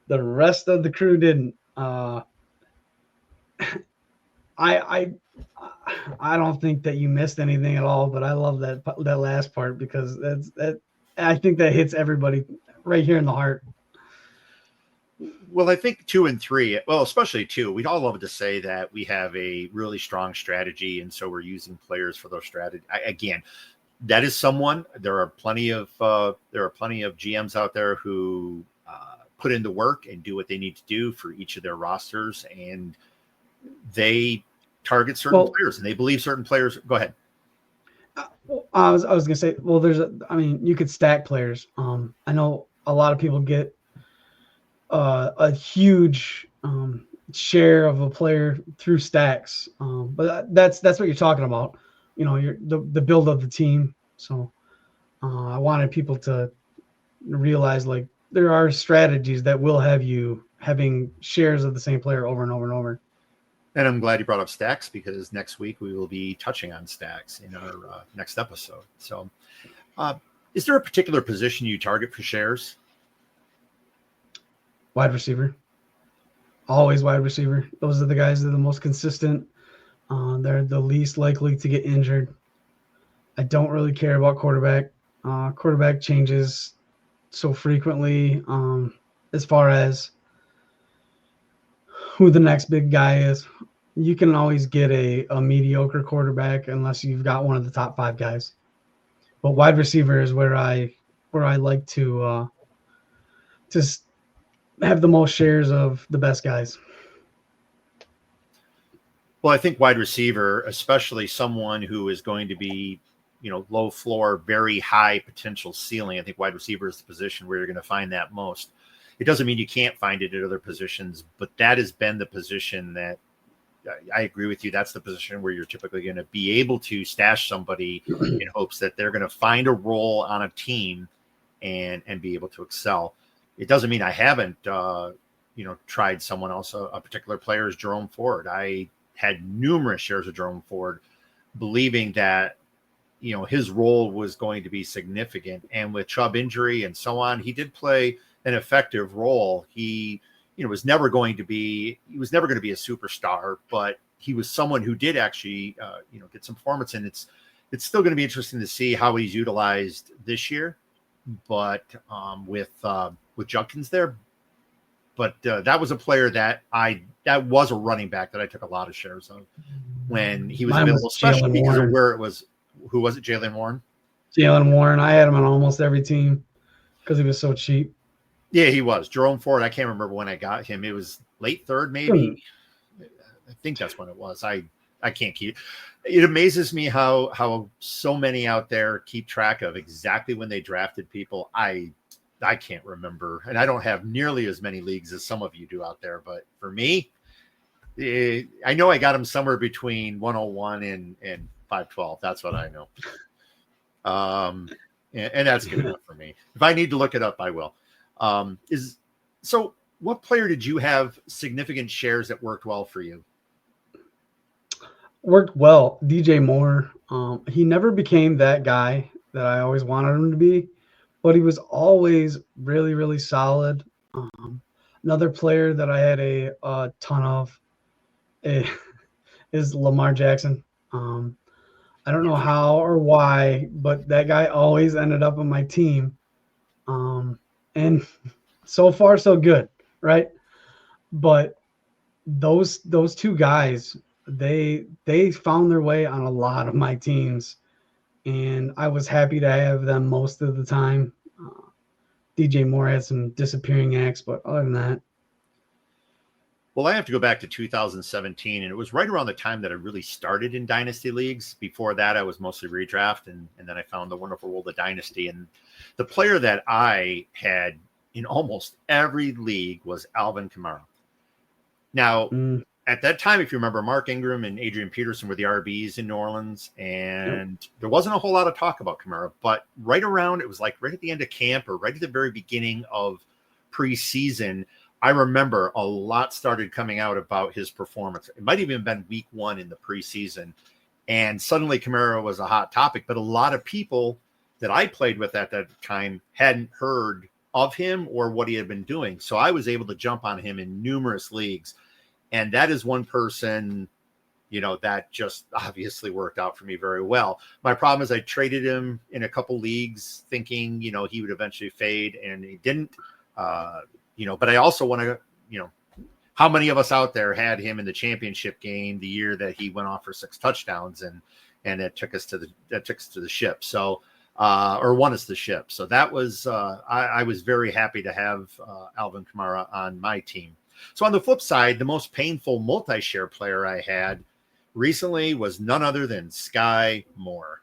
the rest of the crew didn't. I don't think that you missed anything at all, but I love that last part because I think that hits everybody right here in the heart. Well, I think 2 and 3, well, especially 2, we'd all love to say that we have a really strong strategy, and so we're using players for those strategies. Again, that is someone. There are plenty of GMs out there who put in the work and do what they need to do for each of their rosters, and they target certain players, and they believe certain players. Go ahead. I was going to say, well, you could stack players. I know a lot of people get a huge share of a player through stacks, but that's what you're talking about. You're the build of the team. So I wanted people to realize like there are strategies that will have you having shares of the same player over and over and over. And I'm glad you brought up stacks because next week we will be touching on stacks in our next episode. So is there a particular position you target for shares? Wide receiver. Always wide receiver. Those are the guys that are the most consistent. They're the least likely to get injured. I don't really care about quarterback. Quarterback changes so frequently as far as who the next big guy is. You can always get a mediocre quarterback unless you've got one of the top 5 guys. But wide receiver is where I like to just have the most shares of the best guys. Well, I think wide receiver, especially someone who is going to be, low floor, very high potential ceiling. I think wide receiver is the position where you're going to find that most. It doesn't mean you can't find it at other positions, but that has been the position that I agree with you. That's the position where you're typically going to be able to stash somebody in hopes that they're going to find a role on a team and be able to excel. It doesn't mean I haven't, tried someone else. A particular player is Jerome Ford. I had numerous shares of Jerome Ford, believing that, his role was going to be significant. And with Chubb injury and so on, he did play an effective role. He was never going to be a superstar, but he was someone who did actually, get some performance. And it's still going to be interesting to see how he's utilized this year. But with Judkins there, but that was a player that was a running back that I took a lot of shares of when he was available, especially because of where it was. Who was it? Jaylen Warren? Jaylen Warren. I had him on almost every team because he was so cheap. Yeah, he was. Jerome Ford, I can't remember when I got him. It was late third, maybe. I think that's when it was. I can't keep. It amazes me how so many out there keep track of exactly when they drafted people. I can't remember, and I don't have nearly as many leagues as some of you do out there. But for me, I know I got him somewhere between 101 and 512. That's what I know. And that's good enough for me. If I need to look it up, I will. So what player did you have significant shares that worked well for you? Worked well. DJ Moore. He never became that guy that I always wanted him to be, but he was always really, really solid. Another player that I had a ton of is Lamar Jackson. I don't know how or why, but that guy always ended up on my team. And so far, so good, right? But those two guys, they found their way on a lot of my teams, and I was happy to have them most of the time. DJ Moore had some disappearing acts, but other than that. Well, I have to go back to 2017, and it was right around the time that I really started in Dynasty leagues. Before that, I was mostly redraft, and then I found the wonderful world of Dynasty. And the player that I had in almost every league was Alvin Kamara. Now, at that time, if you remember, Mark Ingram and Adrian Peterson were the RBs in New Orleans, and there wasn't a whole lot of talk about Kamara. But right around, it was like right at the end of camp or right at the very beginning of preseason, I remember a lot started coming out about his performance. It might have even been week 1 in the preseason. And suddenly Kamara was a hot topic, but a lot of people that I played with at that time hadn't heard of him or what he had been doing. So I was able to jump on him in numerous leagues. And that is one person, that just obviously worked out for me very well. My problem is I traded him in a couple leagues thinking, he would eventually fade, and he didn't. But I also want to, how many of us out there had him in the championship game the year that he went off for 6 touchdowns and that took us to the ship. So, or won us the ship. So that was, I was very happy to have Alvin Kamara on my team. So on the flip side, the most painful multi-share player I had recently was none other than Sky Moore.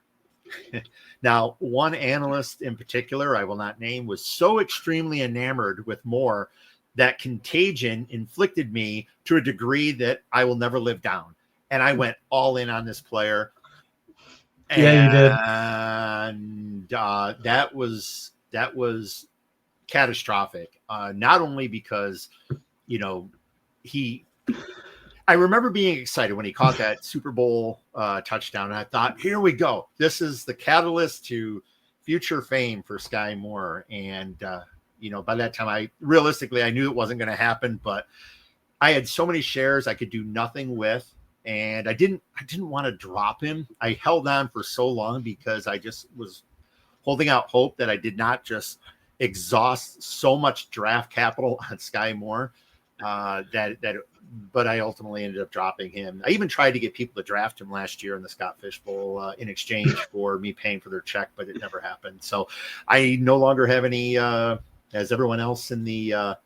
Now, one analyst in particular, I will not name, was so extremely enamored with Moore that contagion inflicted me to a degree that I will never live down. And I went all in on this player. Yeah, you did. And that was catastrophic. Not only because, I remember being excited when he caught that Super Bowl touchdown. And I thought, here we go. This is the catalyst to future fame for Sky Moore. And, by that time, I knew it wasn't going to happen, but I had so many shares I could do nothing with. And I didn't want to drop him. I held on for so long because I just was holding out hope that I did not just exhaust so much draft capital on Sky Moore but I ultimately ended up dropping him. I even tried to get people to draft him last year in the Scott Fish Bowl in exchange for me paying for their check, but it never happened. So I no longer have any, as everyone else in the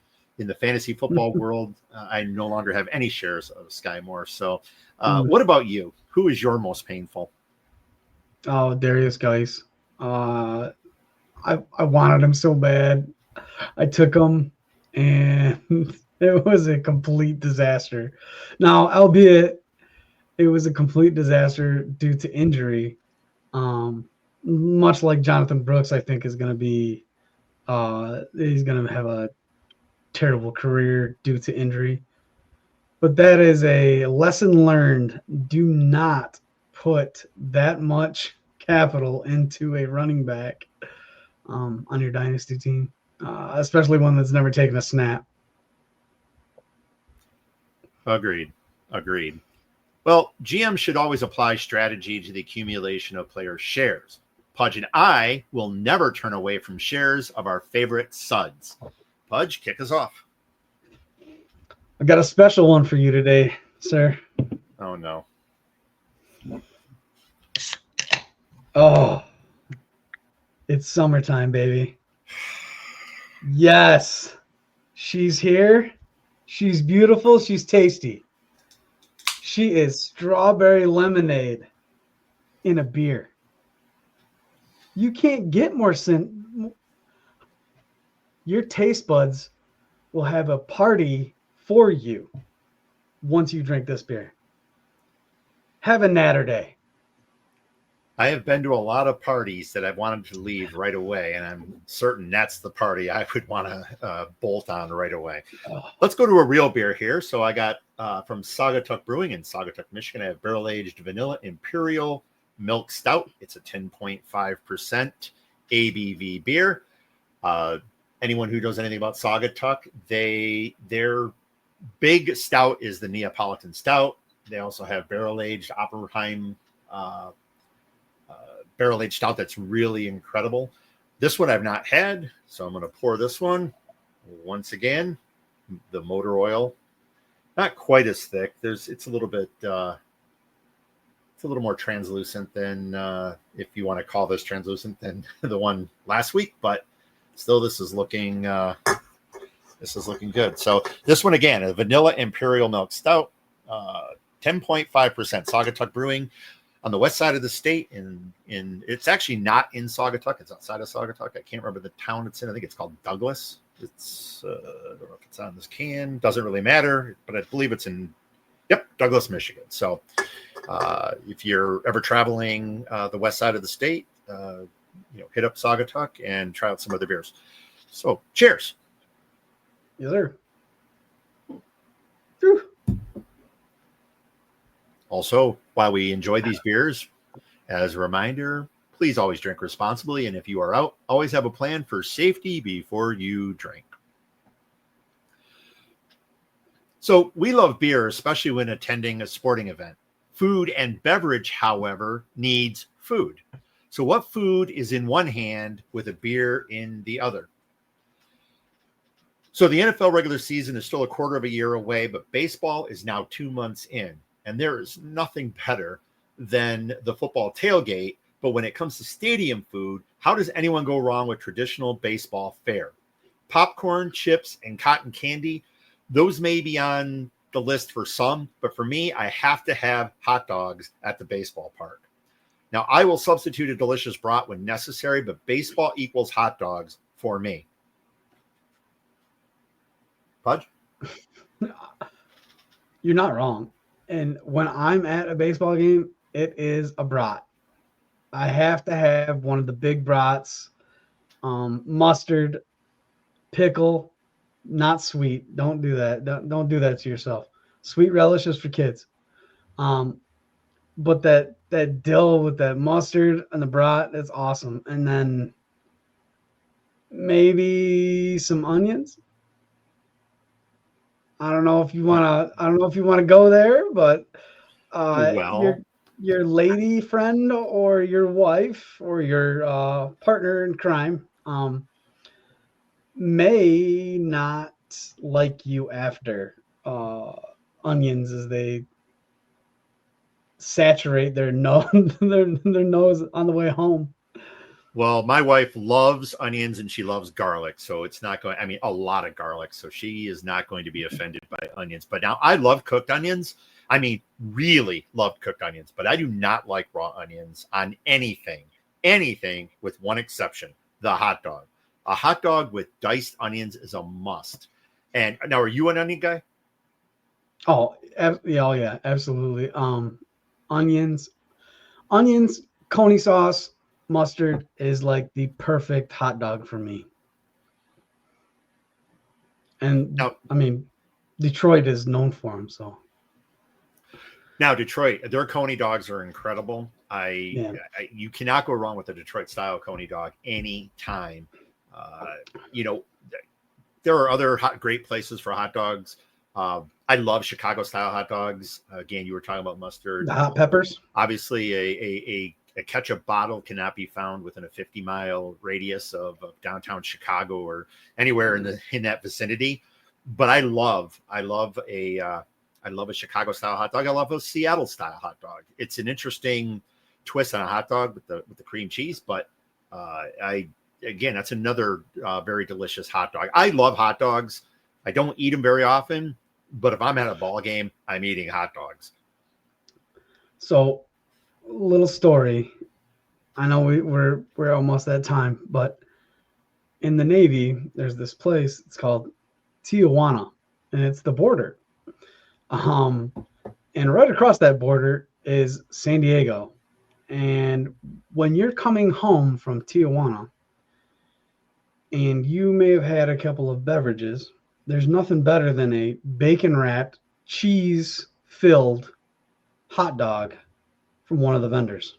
fantasy football world, I no longer have any shares of Sky Moore. So what about you? Who is your most painful? Oh, Darius Geis. I wanted him so bad. I took him, and it was a complete disaster. Now, albeit it was a complete disaster due to injury. Much like Jonathan Brooks, I think is going to be he's going to have a terrible career due to injury. But that is a lesson learned. Do not put that much capital into a running back on your dynasty team, especially one that's never taken a snap. Agreed. Well, GM should always apply strategy to the accumulation of player shares. Pudge and I will never turn away from shares of our favorite suds. Pudge, kick us off. I got a special one for you today, sir. Oh, no. Oh, it's summertime, baby. Yes, she's here. She's beautiful. She's tasty. She is strawberry lemonade in a beer. You can't get more your taste buds will have a party for you once you drink this beer. Have a natter day. I have been to a lot of parties that I've wanted to leave right away, and I'm certain that's the party I would want to bolt on right away. Let's go to a real beer here. So I got from Saugatuck Brewing in Saugatuck, Michigan. I have barrel-aged vanilla imperial milk stout. It's a 10.5% ABV beer. Anyone who knows anything about Saugatuck, their big stout is the Neapolitan stout. They also have barrel-aged Oppenheim barrel-aged stout that's really incredible. This one I've not had, so I'm going to pour this one. Once again, the motor oil, not quite as thick. It's a little bit, it's a little more translucent than, if you want to call this translucent, than the one last week. But still, this is looking good. So this one again, a vanilla imperial milk stout, 10.5%. Saugatuck Brewing. On the west side of the state, in it's actually not in Saugatuck. It's outside of Saugatuck. I can't remember the town it's in. I think it's called Douglas. It's I don't know if it's on this can. Doesn't really matter, but I believe it's in Douglas, Michigan. So if you're ever traveling the west side of the state, hit up Saugatuck and try out some other beers. So cheers. Yes, sir. Also, while we enjoy these beers, as a reminder, please always drink responsibly. And if you are out, always have a plan for safety before you drink. So we love beer, especially when attending a sporting event. Food and beverage, however, needs food. So what food is in one hand with a beer in the other? So the NFL regular season is still a quarter of a year away, but baseball is now 2 months in. And there is nothing better than the football tailgate. But when it comes to stadium food, how does anyone go wrong with traditional baseball fare? Popcorn, chips, and cotton candy, those may be on the list for some, but for me, I have to have hot dogs at the baseball park. Now, I will substitute a delicious brat when necessary, but baseball equals hot dogs for me. Pudge? You're not wrong. And when I'm at a baseball game, it is a brat. I have to have one of the big brats, mustard, pickle, not sweet. Don't do that. Don't do that to yourself. Sweet relish is for kids. But that dill with that mustard and the brat, that's awesome. And then maybe some onions. I don't know if you want to go there, but your lady friend or your wife or your partner in crime may not like you after onions as they saturate their nose their nose on the way home. Well, my wife loves onions and she loves garlic, so it's not going, I mean, a lot of garlic, so she is not going to be offended by onions. But now I love cooked onions. I mean, really love cooked onions, but I do not like raw onions on anything with one exception, the hot dog. A hot dog with diced onions is a must. And now, are you an onion guy? Yeah, oh yeah, absolutely. Onions, onions, coney sauce, mustard is like the perfect hot dog for me. And Now, I mean, Detroit is known for them, so Detroit, their Coney dogs are incredible. yeah. You cannot go wrong with a Detroit style Coney dog anytime. You know, there are other great places for hot dogs. I love Chicago style hot dogs. Again, you were talking about mustard. The hot peppers. Obviously, a ketchup bottle cannot be found within a 50-mile radius of downtown Chicago or anywhere in that vicinity. But I love a Chicago style hot dog. I love a Seattle style hot dog. It's an interesting twist on a hot dog with the cream cheese, but I again, that's another very delicious hot dog. I love hot dogs. I don't eat them very often, but if I'm at a ball game, I'm eating hot dogs. So, little story. I know we're almost at time, but in the Navy, there's this place. It's called Tijuana, and it's the border. Um, and right across that border is San Diego. And when you're coming home from Tijuana, and you may have had a couple of beverages, there's nothing better than a bacon wrapped, cheese filled hot dog from one of the vendors.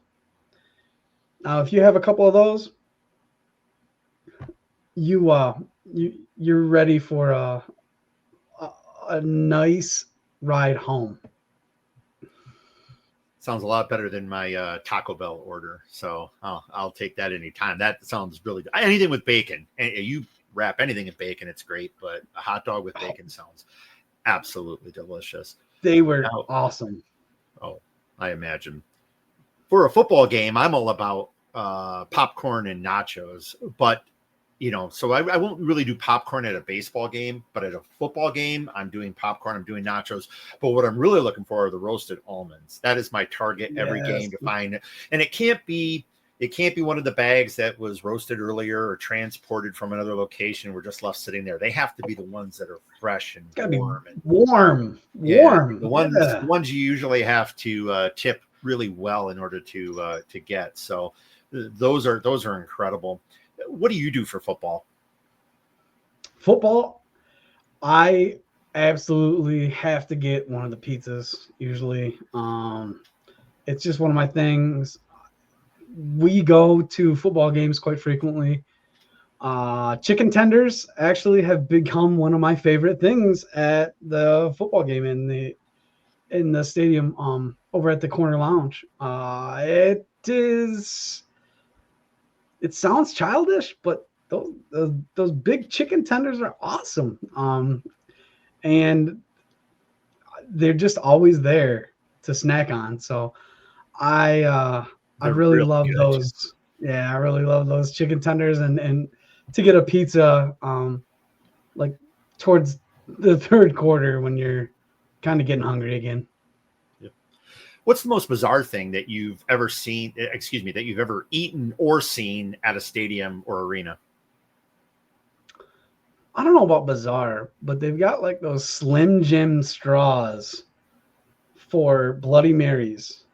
Now, if you have a couple of those, you're ready for a nice ride home. Sounds a lot better than my Taco Bell order. So I'll take that anytime. That sounds really good. Anything with bacon. You wrap anything in bacon, it's great. But a hot dog with bacon sounds absolutely delicious. They were awesome. Oh, I imagine. For a football game, I'm all about popcorn and nachos. But so I won't really do popcorn at a baseball game, but at a football game, I'm doing popcorn, I'm doing nachos. But what I'm really looking for are the roasted almonds. That is my target every game to find. And it can't be one of the bags that was roasted earlier or transported from another location. We're just left sitting there. They have to be the ones that are fresh and warm. Warm. The ones you usually have to tip really well in order to get. So those are incredible. What do you do for football? Football, I absolutely have to get one of the pizzas usually. It's just one of my things. We go to football games quite frequently. Chicken tenders actually have become one of my favorite things at the football game in the stadium over at the corner lounge. It sounds childish, but those big chicken tenders are awesome. And they're just always there to snack on. So I really love those. Yeah, I really love those chicken tenders and to get a pizza like towards the third quarter when you're kind of getting hungry again. What's the most bizarre thing that you've ever seen, that you've ever eaten or seen at a stadium or arena? I don't know about bizarre, but they've got like those Slim Jim straws for Bloody Marys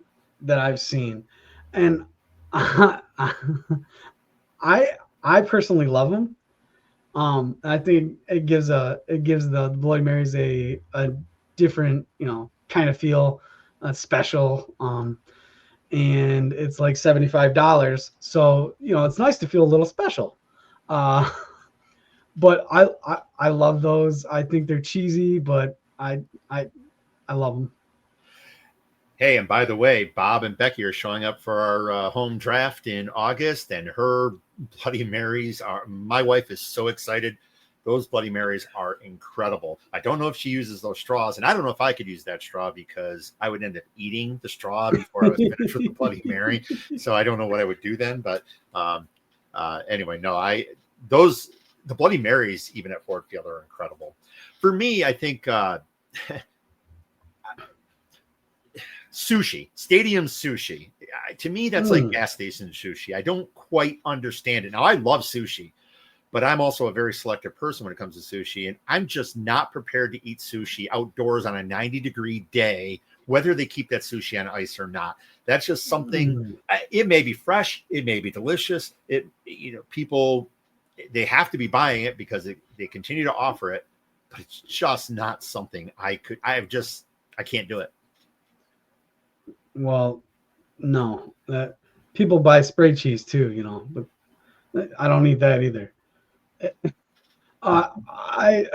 that I've seen. And I personally love them. I think it gives the Bloody Marys a different, kind of feel special. And it's like $75. So, it's nice to feel a little special. But I love those. I think they're cheesy, but I love them. Hey, and by the way, Bob and Becky are showing up for our home draft in August, and her Bloody Marys my wife is so excited. Those Bloody Marys are incredible. I don't know if she uses those straws, and I don't know if I could use that straw because I would end up eating the straw before I was finished with the Bloody Mary. So I don't know what I would do then. But anyway, no, the Bloody Marys, even at Ford Field, are incredible. For me, I think sushi, stadium sushi. To me, that's like gas station sushi. I don't quite understand it. Now, I love sushi, but I'm also a very selective person when it comes to sushi, and I'm just not prepared to eat sushi outdoors on a 90-degree day, whether they keep that sushi on ice or not. That's just something. It may be fresh, it may be delicious. People, they have to be buying it because they continue to offer it, but it's just not something I can't do it. Well, no, that people buy spray cheese too, but I don't eat that either. I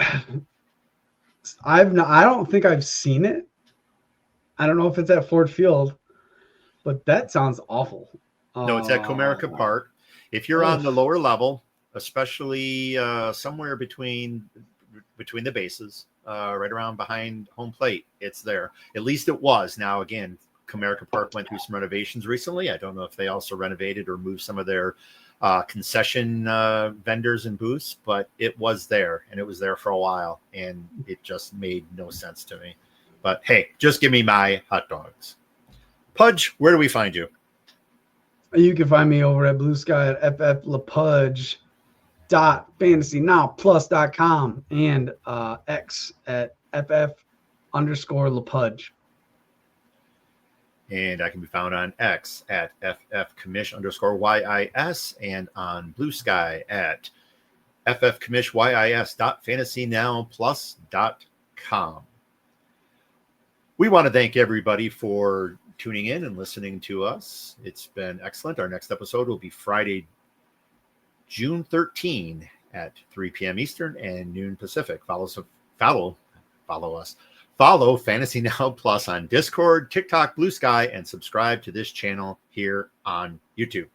don't think I've seen it. I don't know if it's at Ford Field, but that sounds awful. No, it's at Comerica Park. If you're on the lower level, especially somewhere between the bases, right around behind home plate, it's there. At least it was. Now, again, Comerica Park went through some renovations recently. I don't know if they also renovated or moved some of their concession vendors and booths, but it was there, and it was there for a while, and it just made no sense to me. But hey, just give me my hot dogs. Pudge, where do we find you? You can find me over at Blue Sky at fflepudge.fantasynowplus.com and X at ff_lepudge. And I can be found on X at ffcommish_YIS and on Blue Sky at ffcommishyis.fantasynowplus.com. We want to thank everybody for tuning in and listening to us. It's been excellent. Our next episode will be Friday, June 13 at 3 p.m. Eastern and noon Pacific. Follow us. Follow Fantasy Now Plus on Discord, TikTok, Blue Sky, and subscribe to this channel here on YouTube.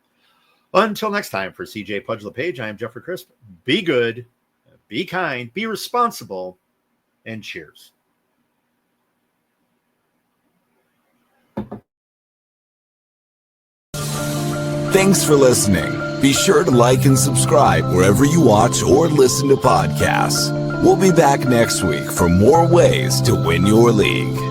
Until next time, for CJ Pudge LePage, I am Jeffrey Crisp. Be good, be kind, be responsible, and cheers. Thanks for listening. Be sure to like and subscribe wherever you watch or listen to podcasts. We'll be back next week for more ways to win your league.